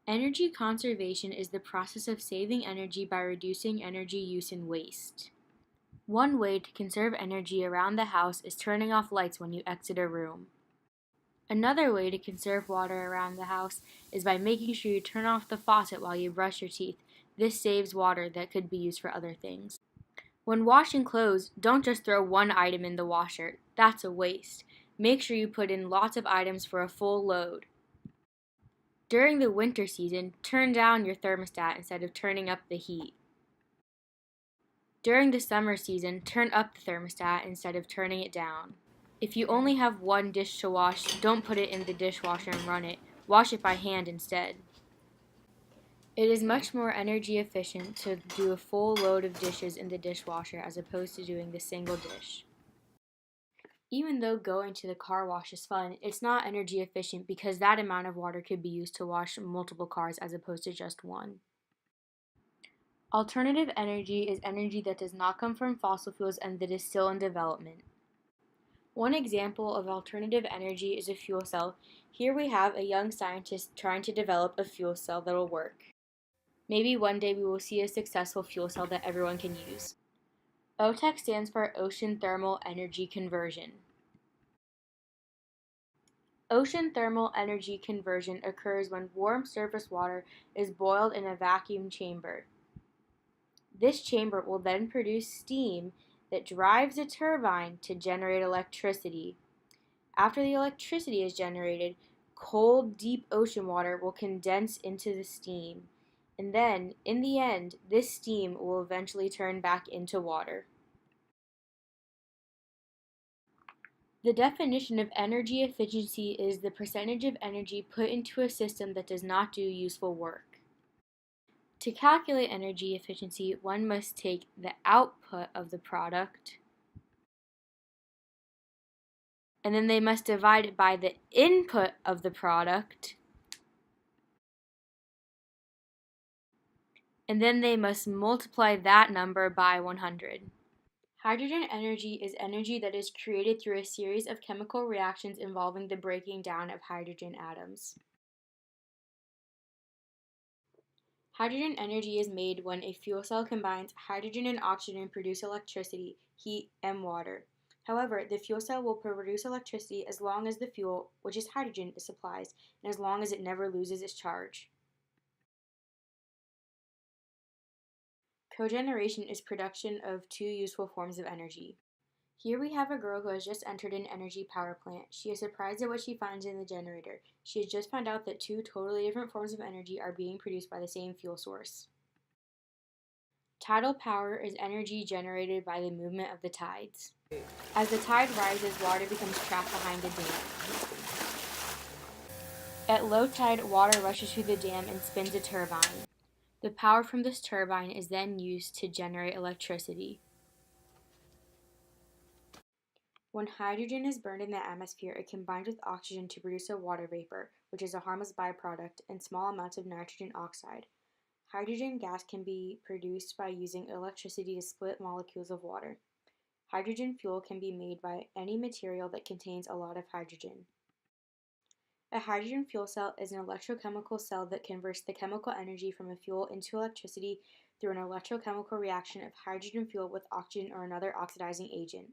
Energy conservation is the process of saving energy by reducing energy use and waste. One way to conserve energy around the house is turning off lights when you exit a room. Another way to conserve water around the house is by making sure you turn off the faucet while you brush your teeth. This saves water that could be used for other things. When washing clothes, don't just throw one item in the washer. That's a waste. Make sure you put in lots of items for a full load. During the winter season, turn down your thermostat instead of turning up the heat. During the summer season, turn up the thermostat instead of turning it down. If you only have one dish to wash, don't put it in the dishwasher and run it. Wash it by hand instead. It is much more energy efficient to do a full load of dishes in the dishwasher as opposed to doing the single dish. Even though going to the car wash is fun, it's not energy efficient because that amount of water could be used to wash multiple cars as opposed to just one. Alternative energy is energy that does not come from fossil fuels and that is still in development. One example of alternative energy is a fuel cell. Here we have a young scientist trying to develop a fuel cell that will work. Maybe one day we will see a successful fuel cell that everyone can use. OTEC stands for Ocean Thermal Energy Conversion. Ocean thermal energy conversion occurs when warm surface water is boiled in a vacuum chamber. This chamber will then produce steam that drives a turbine to generate electricity. After the electricity is generated, cold, deep ocean water will condense into the steam. And then, in the end, this steam will eventually turn back into water. The definition of energy efficiency is the percentage of energy put into a system that does not do useful work. To calculate energy efficiency, one must take the output of the product, and then they must divide it by the input of the product, and then they must multiply that number by 100. Hydrogen energy is energy that is created through a series of chemical reactions involving the breaking down of hydrogen atoms. Hydrogen energy is made when a fuel cell combines hydrogen and oxygen to produce electricity, heat, and water. However, the fuel cell will produce electricity as long as the fuel, which is hydrogen, is supplied, and as long as it never loses its charge. Cogeneration is production of two useful forms of energy. Here we have a girl who has just entered an energy power plant. She is surprised at what she finds in the generator. She has just found out that two totally different forms of energy are being produced by the same fuel source. Tidal power is energy generated by the movement of the tides. As the tide rises, water becomes trapped behind a dam. At low tide, water rushes through the dam and spins a turbine. The power from this turbine is then used to generate electricity. When hydrogen is burned in the atmosphere, it combines with oxygen to produce a water vapor, which is a harmless byproduct, and small amounts of nitrogen oxide. Hydrogen gas can be produced by using electricity to split molecules of water. Hydrogen fuel can be made by any material that contains a lot of hydrogen. A hydrogen fuel cell is an electrochemical cell that converts the chemical energy from a fuel into electricity through an electrochemical reaction of hydrogen fuel with oxygen or another oxidizing agent.